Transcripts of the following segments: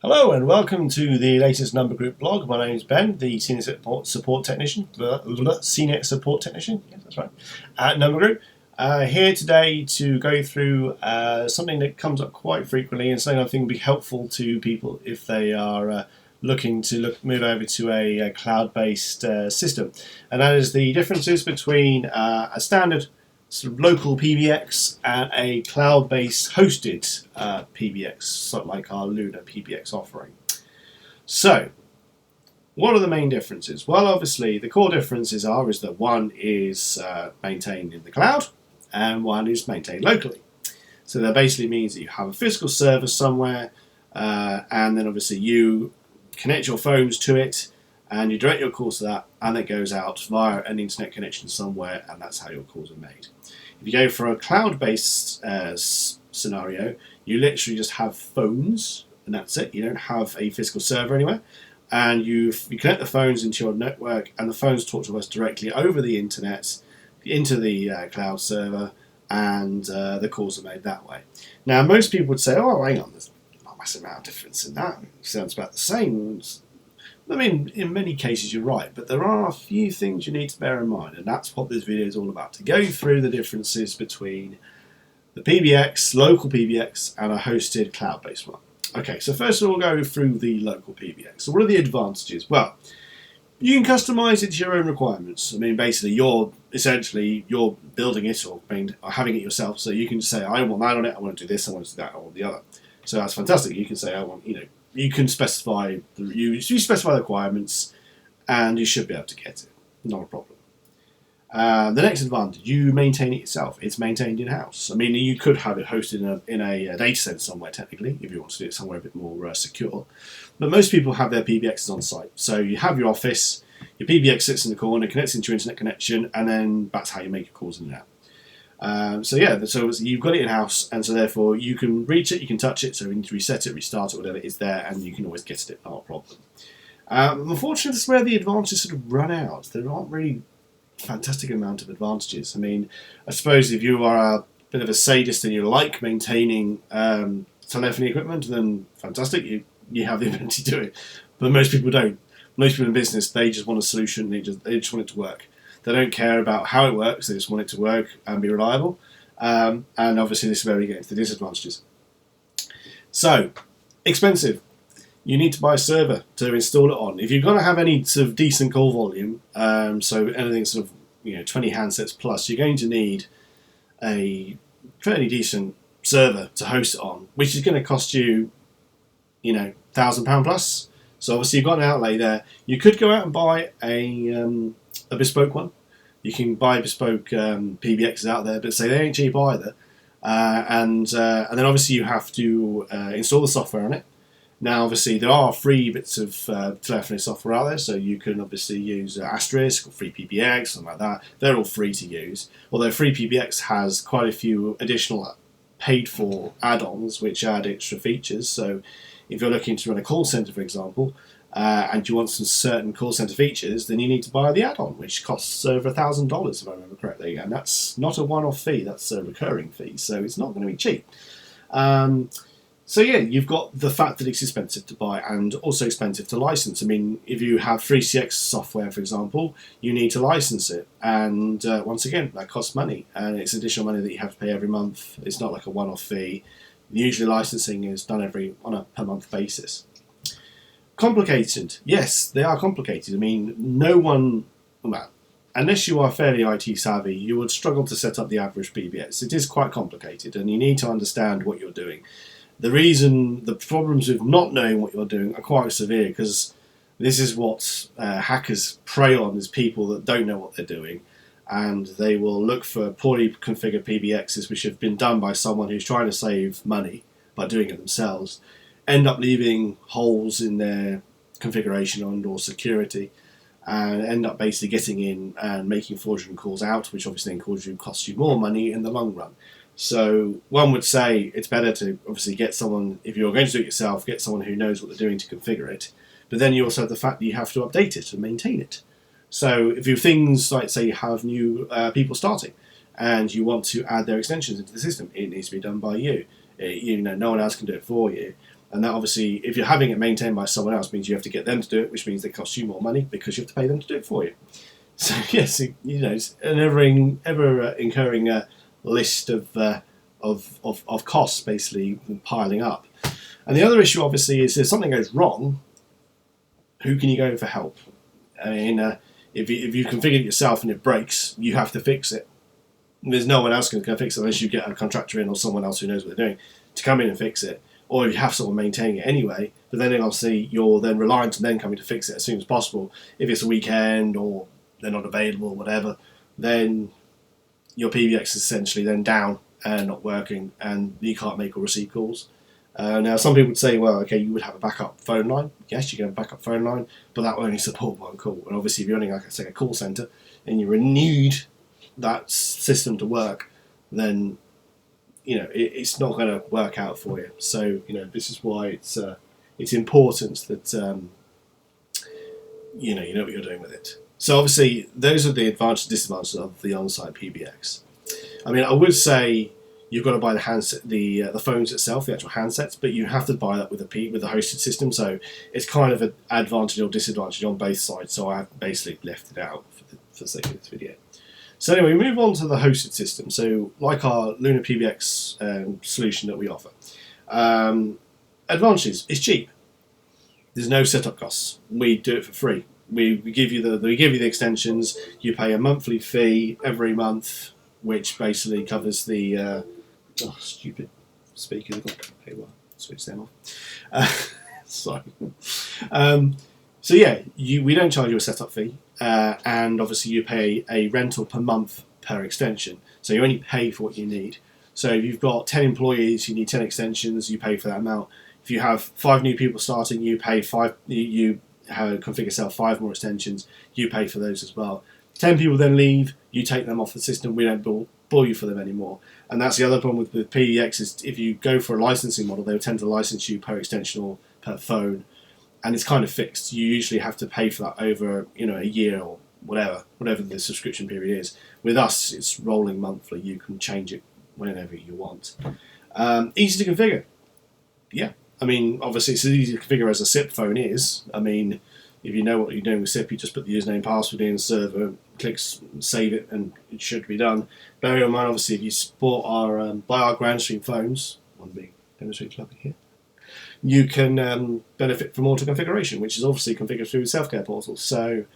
Hello and welcome to the latest Numbergroup blog. My name is Ben, the Senior Support Technician. Senior Support Technician, yes, that's right, at Numbergroup. Here today to go through something that comes up quite frequently and something I think will be helpful to people if they are looking to move over to a cloud-based system. And that is the differences between a standard sort of local PBX and a cloud-based hosted PBX, sort of like our Luna PBX offering. So, what are the main differences? Well, obviously, the core differences is that one is maintained in the cloud and one is maintained locally. So that basically means that you have a physical server somewhere, and then obviously you connect your phones to it, and you direct your calls to that, and it goes out via an internet connection somewhere, and that's how your calls are made. If you go for a cloud-based scenario, you literally just have phones, and that's it. You don't have a physical server anywhere, and you connect the phones into your network, and the phones talk to us directly over the internet into the cloud server, and the calls are made that way. Now, most people would say, "Oh, hang on, there's not a massive amount of difference in that. It sounds about the same." I mean, in many cases you're right, but there are a few things you need to bear in mind, and that's what this video is all about, to go through the differences between the PBX, local PBX, and a hosted cloud-based one. Okay, so first of all, we'll go through the local PBX. So what are the advantages? Well, you can customize it to your own requirements. I mean, basically, you're building it or having it yourself, so you can say, I want that on it, I want to do this, I want to do that, I want the other. So that's fantastic. You can say, I want, you can specify you specify the requirements, and you should be able to get it. Not a problem. The next advantage, you maintain it yourself. It's maintained in-house. I mean, you could have it hosted in a data center somewhere, technically, if you want to do it somewhere a bit more secure. But most people have their PBXs on site. So you have your office, your PBX sits in the corner, connects into your internet connection, and then that's how you make your calls in and out. So you've got it in-house, and so therefore you can reach it, you can touch it, so you need to reset it, restart it, whatever it is there, and you can always get it, not a problem. Unfortunately, this is where the advantages sort of run out. There aren't really fantastic amount of advantages. I mean, I suppose if you are a bit of a sadist and you like maintaining telephony equipment, then fantastic, you have the ability to do it. But most people don't. Most people in business, they just want a solution, they just want it to work. They don't care about how it works, they just want it to work and be reliable. And obviously this is where we get into the disadvantages. So, expensive. You need to buy a server to install it on. If you're going to have any sort of decent call volume, so anything sort of 20 handsets plus, you're going to need a fairly decent server to host it on, which is going to cost you, £1,000 plus. So obviously you've got an outlay there. You could go out and buy a bespoke one. You can buy bespoke PBXs out there, but say they ain't cheap either. And then obviously you have to install the software on it. Now, obviously, there are free bits of telephony software out there, so you can obviously use Asterisk or Free PBX, something like that. They're all free to use, although Free PBX has quite a few additional paid-for add-ons which add extra features. So if you're looking to run a call center, for example, and you want some certain call center features, then you need to buy the add-on, which costs over $1,000, if I remember correctly. And that's not a one-off fee, that's a recurring fee, so it's not going to be cheap. So yeah, you've got the fact that it's expensive to buy and also expensive to license. I mean, if you have 3CX software, for example, you need to license it. And once again, that costs money. And it's additional money that you have to pay every month. It's not like a one-off fee. Usually licensing is done on a per-month basis. Complicated. Yes, they are complicated. I mean, unless you are fairly IT savvy, you would struggle to set up the average PBX. It is quite complicated, and you need to understand what you're doing. The problems with not knowing what you're doing are quite severe, because this is what hackers prey on, is people that don't know what they're doing, and they will look for poorly configured PBXs which have been done by someone who's trying to save money by doing it themselves, end up leaving holes in their configuration or security, and end up basically getting in and making fraudulent calls out, which obviously then costs you more money in the long run. So one would say it's better to obviously get someone, if you're going to do it yourself, get someone who knows what they're doing to configure it. But then you also have the fact that you have to update it and maintain it. So if you have things like, say, you have new people starting and you want to add their extensions into the system, it needs to be done by you. No one else can do it for you. And that obviously, if you're having it maintained by someone else, means you have to get them to do it, which means they cost you more money because you have to pay them to do it for you. So yes, it's an ever incurring list of costs basically piling up. And the other issue obviously is if something goes wrong, who can you go for help? I mean, if you configured it yourself and it breaks, you have to fix it. There's no one else going to fix it unless you get a contractor in or someone else who knows what they're doing to come in and fix it. Or if you have someone maintaining it anyway, but then obviously you're then reliant on them coming to fix it as soon as possible. If it's a weekend or they're not available or whatever, then your PBX is essentially then down and not working, and you can't make or receive calls. Now, some people would say, well, okay, you would have a backup phone line. Yes, you can have a backup phone line, but that will only support one call. And obviously, if you're running, like I say, a call centre, and you need that system to work, then it's not going to work out for you. So this is why it's important that you know what you're doing with it. So obviously, those are the advantages and disadvantages of the on-site PBX. I mean, I would say you've got to buy the handset, the phones itself, the actual handsets, but you have to buy that with the hosted system. So it's kind of an advantage or disadvantage on both sides. So I have basically left it out for the sake of this video. So anyway, we move on to the hosted system. So like our Lunar PBX solution that we offer, advantages: it's cheap. There's no setup costs. We do it for free. We give you the extensions. You pay a monthly fee every month, which basically covers the stupid speakers. Okay, well, switch them off. Sorry. So yeah, we don't charge you a setup fee, and obviously you pay a rental per month per extension. So you only pay for what you need. So if you've got 10 employees, you need 10 extensions. You pay for that amount. If you have 5 new people starting, you pay 5. You configure yourself 5 more extensions. You pay for those as well. 10 people then leave. You take them off the system. We don't bill you for them anymore. And that's the other problem with the PBX is if you go for a licensing model, they tend to license you per extension or per phone, and it's kind of fixed. You usually have to pay for that over a year or whatever the subscription period is. With us, it's rolling monthly. You can change it whenever you want. Easy to configure. Yeah, I mean, obviously it's as easy to configure as a SIP phone is. I mean, if you know what you're doing with SIP, you just put the username and password in, server, click save it, and it should be done. Bear in mind, obviously, if you support buy our Grandstream phones, one big demonstration plug here, you can benefit from auto configuration, which is obviously configured through Self-Care Portal. So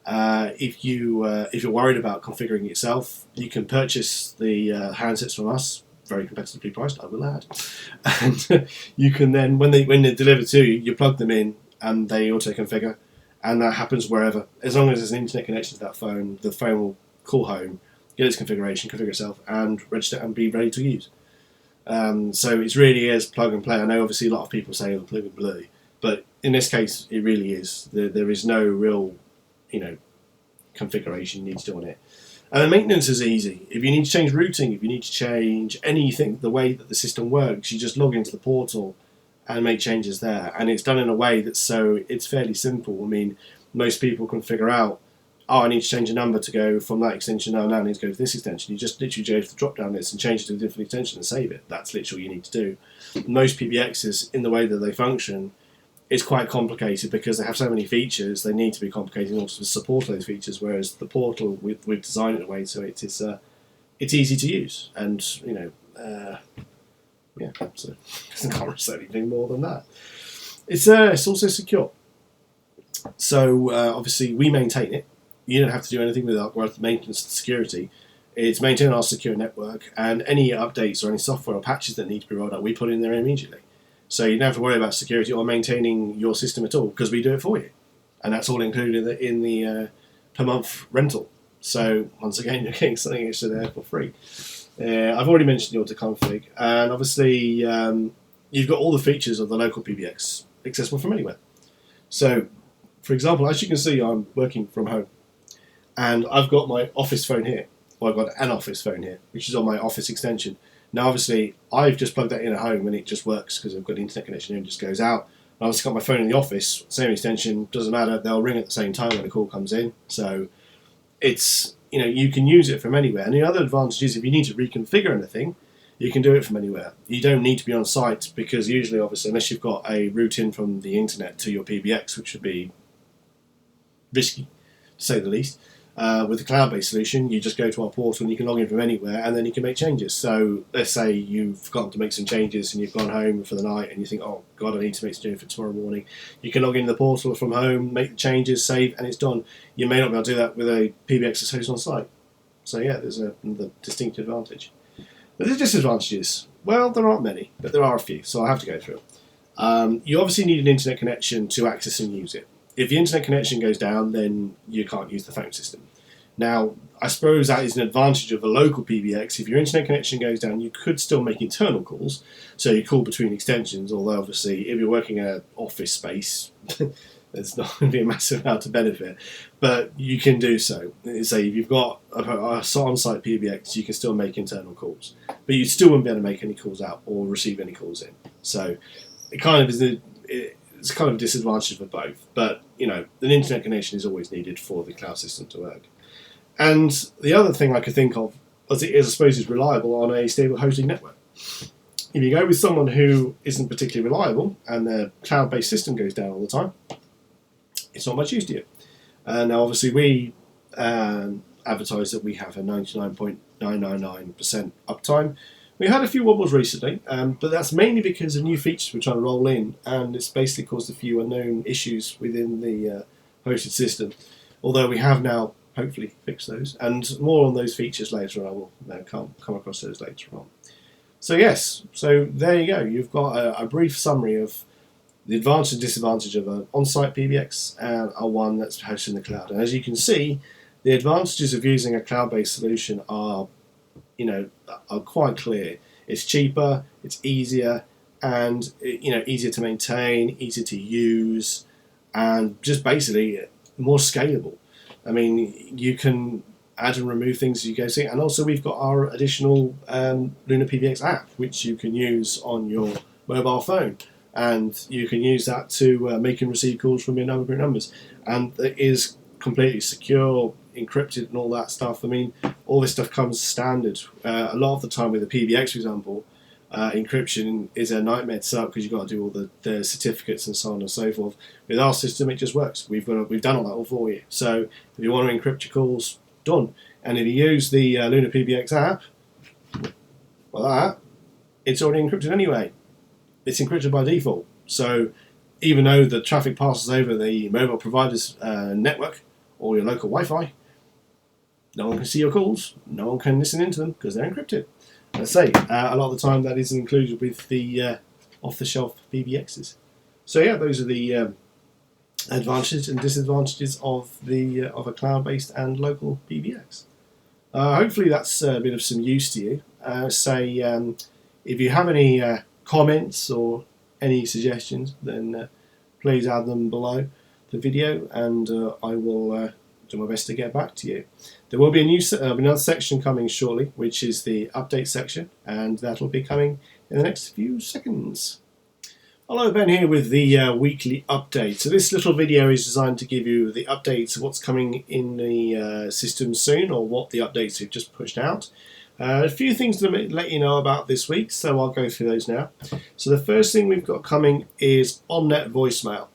if you're worried about configuring it yourself, you can purchase the handsets from us, very competitively priced, I will add, and you can then when they deliver to you, you plug them in and they auto configure. And that happens wherever. As long as there's an internet connection to that phone, the phone will call home, get its configuration, configure itself, and register and be ready to use. So it really is plug and play. I know obviously a lot of people say plug and play, but in this case it really is. There is no real, configuration you need to do on it. And the maintenance is easy. If you need to change routing, if you need to change anything, the way that the system works, you just log into the portal and make changes there, and it's done in a way that's so it's fairly simple. I mean, most people can figure out, I need to change a number to go from that extension. Now I need to go to this extension. You just literally go to the drop down list and change it to a different extension and save it. That's literally all you need to do. Most PBXs, in the way that they function, it's quite complicated because they have so many features. They need to be complicated in order to support those features. Whereas the portal, we've designed it in a way so it's easy to use, and yeah, so I can't really say anything more than that. It's also secure. So obviously we maintain it. You don't have to do anything with our maintenance and security. It's maintained our secure network, and any updates or any software or patches that need to be rolled out, we put in there immediately. So you don't have to worry about security or maintaining your system at all because we do it for you, and that's all included in the per month rental. So once again, you're getting something extra there for free. I've already mentioned the auto-config, and obviously you've got all the features of the local PBX accessible from anywhere. So, for example, as you can see, I'm working from home, and I've got my office phone here. Well, I've got an office phone here, which is on my office extension. Now, obviously, I've just plugged that in at home, and it just works because I've got an internet connection and it just goes out. I've also got my phone in the office, same extension, doesn't matter, they'll ring at the same time when the call comes in. So, it's... you can use it from anywhere. And the other advantage is if you need to reconfigure anything, you can do it from anywhere. You don't need to be on site because usually, obviously, unless you've got a route in from the internet to your PBX, which would be risky, to say the least. With the cloud-based solution, you just go to our portal and you can log in from anywhere, and then you can make changes. So let's say you've forgotten to make some changes and you've gone home for the night and you think, oh God, I need to make some changes for tomorrow morning. You can log into the portal from home, make the changes, save, and it's done. You may not be able to do that with a PBX that's hosted on site. So yeah, there's another distinct advantage. But the disadvantages, well, there aren't many, but there are a few, so I'll have to go through them. You obviously need an internet connection to access and use it. If the internet connection goes down, then you can't use the phone system. Now, I suppose that is an advantage of a local PBX. If your internet connection goes down, you could still make internal calls. So you call between extensions, although obviously if you're working in an office space, there's not going to be a massive amount of benefit. But you can do so. Say if you've got a on-site PBX, you can still make internal calls. But you still won't be able to make any calls out or receive any calls in. So it kind of is it's kind of a disadvantage for both, but you know, an internet connection is always needed for the cloud system to work. And the other thing I could think of, as it is, I suppose, is reliable on a stable hosting network. If you go with someone who isn't particularly reliable and their cloud-based system goes down all the time, it's not much use to you. Now, obviously, we advertise that we have a 99.999% uptime. We had a few wobbles recently, but that's mainly because of new features we're trying to roll in, and it's basically caused a few unknown issues within the hosted system. Although we have now hopefully fixed those, and more on those features later. I will come across those later on. So yes, so there you go. You've got a brief summary of the advantage and disadvantage of an on-site PBX and a one that's hosted in the cloud. And as you can see, the advantages of using a cloud-based solution are quite clear. It's cheaper, it's easier, and easier to maintain, easier to use, and just basically more scalable. I mean, you can add and remove things as you go see, and also we've got our additional Lunar PBX app, which you can use on your mobile phone, and you can use that to make and receive calls from your Numbergroup numbers, and it is completely secure, encrypted, and all that stuff. I mean, all this stuff comes standard. A lot of the time with the PBX, for example, encryption is a nightmare to set up because you've got to do all the certificates and so on and so forth. With our system, it just works. We've done all that all for you. So if you want to encrypt your calls, done. And if you use the Lunar PBX app, well, it's already encrypted anyway. It's encrypted by default. So even though the traffic passes over the mobile provider's network or your local Wi-Fi, no one can see your calls. No one can listen into them because they're encrypted. Let's say a lot of the time that is included with the off-the-shelf PBXs. So yeah, those are the advantages and disadvantages of a cloud-based and local PBX. Hopefully that's a bit of some use to you. If you have any comments or any suggestions, then please add them below the video, and I will do my best to get back to you. There will be another section coming shortly, which is the update section, and that will be coming in the next few seconds. Hello, Ben here with the weekly update. So this little video is designed to give you the updates of what's coming in the system soon, or what the updates we've just pushed out. A few things to let you know about this week, so I'll go through those now. So the first thing we've got coming is on-net voicemail.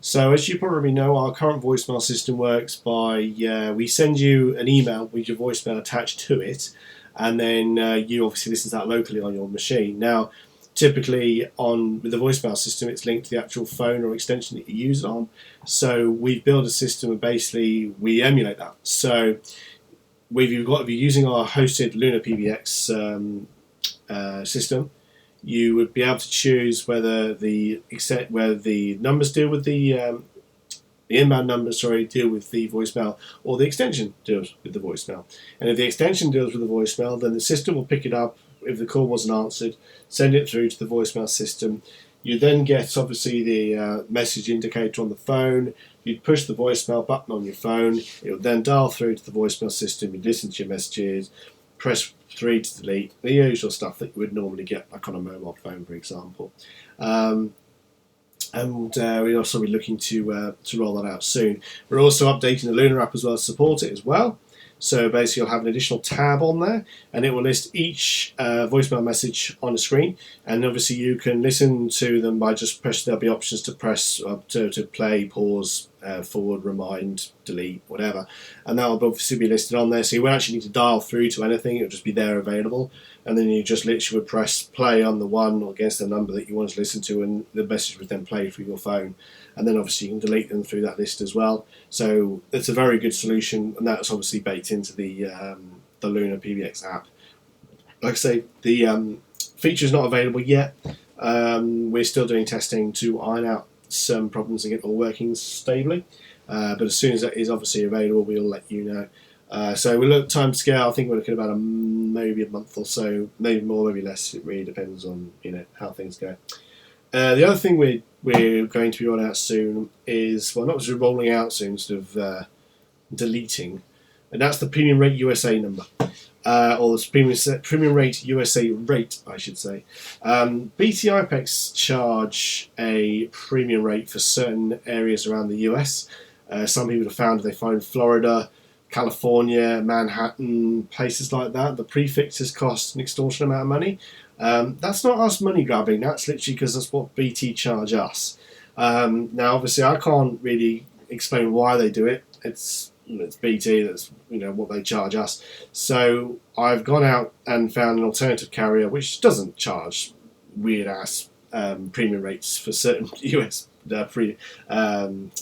So as you probably know, our current voicemail system works by we send you an email with your voicemail attached to it, and then you obviously listen to that locally on your machine. Now, typically with the voicemail system, it's linked to the actual phone or extension that you use it on. So we've built a system and basically we emulate that. So if you're using our hosted Lunar PBX system, you would be able to choose whether the numbers deal with the inbound numbers, deal with the voicemail, or the extension deals with the voicemail. And if the extension deals with the voicemail, then the system will pick it up if the call wasn't answered, send it through to the voicemail system. You then get obviously the message indicator on the phone. You'd push the voicemail button on your phone. It will then dial through to the voicemail system. You listen to your messages, press 3 to delete, the usual stuff that you would normally get like on a mobile phone, for example. And we'll also be looking to roll that out soon. We're also updating the Lunar app as well to support it as well. So basically you'll have an additional tab on there, and it will list each voicemail message on the screen, and obviously you can listen to them by just there'll be options to press to play, pause, forward, rewind, delete, whatever, and that will obviously be listed on there, so you won't actually need to dial through to anything. It'll just be there available, and then you just literally would press play on the one against the number that you want to listen to, and the message would then play through your phone, and then obviously you can delete them through that list as well. So it's a very good solution, and that's obviously baked into the Luna PBX app. Like I say, the feature is not available yet. We're still doing testing to iron out some problems and get it all working stably. But as soon as that is obviously available, we'll let you know. So we look time scale. I think we're looking at about maybe a month or so, maybe more, maybe less. It really depends on how things go. The other thing we're going to be rolling out soon is, well, not just rolling out soon, sort of deleting, and that's the Premium Rate USA number. Or the Premium Rate USA rate, I should say. BT IPEX charge a premium rate for certain areas around the US. Some people have found they find Florida, California, Manhattan, places like that, the prefixes cost an extortionate amount of money. That's not us money grabbing, that's literally because that's what BT charge us. Now obviously I can't really explain why they do it. It's BT, that's what they charge us. So I've gone out and found an alternative carrier which doesn't charge weird ass premium rates for certain US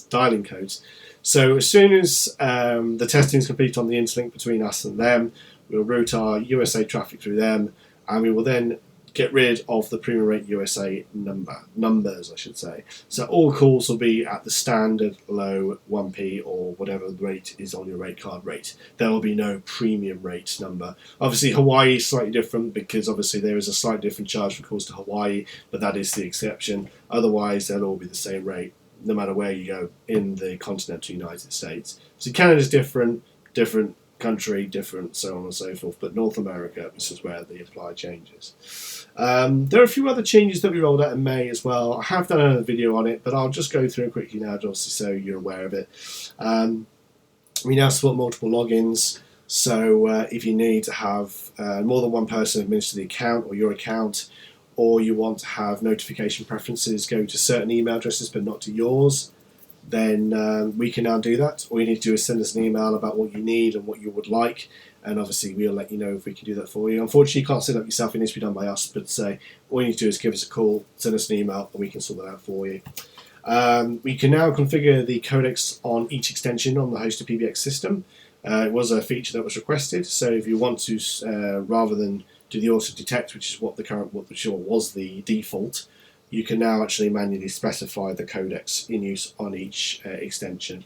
dialing codes. So as soon as the testing is complete on the interlink between us and them, we'll route our USA traffic through them, and we will then get rid of the Premium Rate USA numbers, I should say. So all calls will be at the standard low 1p or whatever the rate is on your rate card rate. There will be no premium rate number. Obviously Hawaii is slightly different because obviously there is a slightly different charge for calls to Hawaii, but that is the exception. Otherwise they'll all be the same rate no matter where you go in the continental United States. So Canada's different country, different, so on and so forth, but North America, this is where the apply changes. There are a few other changes that we rolled out in May as well. I have done another video on it, but I'll just go through it quickly now, just so you're aware of it. We now support multiple logins, so if you need to have more than one person administer the account or your account, or you want to have notification preferences go to certain email addresses but not to yours, then we can now do that. All you need to do is send us an email about what you need and what you would like, and obviously we'll let you know if we can do that for you. Unfortunately you can't set it up yourself, it needs to be done by us, but all you need to do is give us a call, send us an email, and we can sort that out for you. We can now configure the codecs on each extension on the hosted PBX system. It was a feature that was requested, so if you want to, rather than do the auto detect, which is what was the default, you can now actually manually specify the codecs in use on each extension.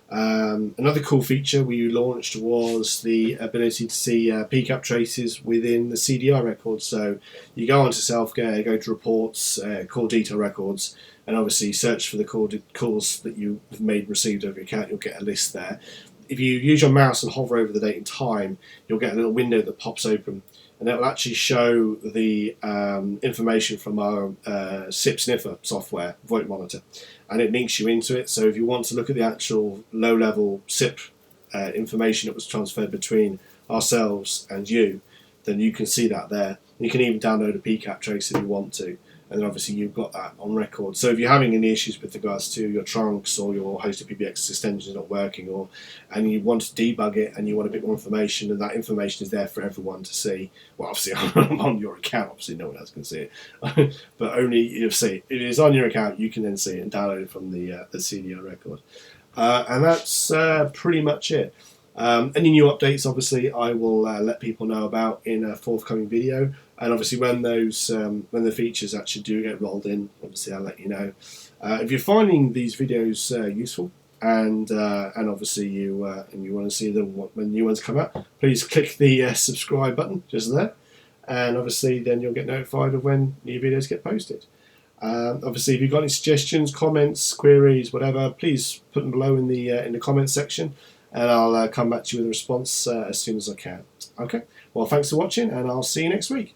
Another cool feature we launched was the ability to see PCAP traces within the CDR records. So you go onto Self-Care, go to Reports, Call Detail Records, and obviously search for the calls that you have received over your account. You'll get a list there. If you use your mouse and hover over the date and time, you'll get a little window that pops open, and it will actually show the information from our SIP sniffer software, VoIP monitor, and it links you into it. So if you want to look at the actual low-level SIP information that was transferred between ourselves and you, then you can see that there. You can even download a PCAP trace if you want to, and then obviously you've got that on record. So if you're having any issues with regards to your trunks or your hosted PBX extension is not working, and you want to debug it and you want a bit more information, and that information is there for everyone to see. Well, obviously on your account, obviously no one else can see it, but only you'll see it. If it's on your account, you can then see it and download it from the CDR record. And that's pretty much it. Any new updates, obviously, I will let people know about in a forthcoming video. And obviously, when when the features actually do get rolled in, obviously I'll let you know. If you're finding these videos useful, and obviously you want to see them when new ones come out, please click the subscribe button just there, and obviously then you'll get notified of when new videos get posted. Obviously, if you've got any suggestions, comments, queries, whatever, please put them below in the comments section, and I'll come back to you with a response as soon as I can. Okay, well, thanks for watching, and I'll see you next week.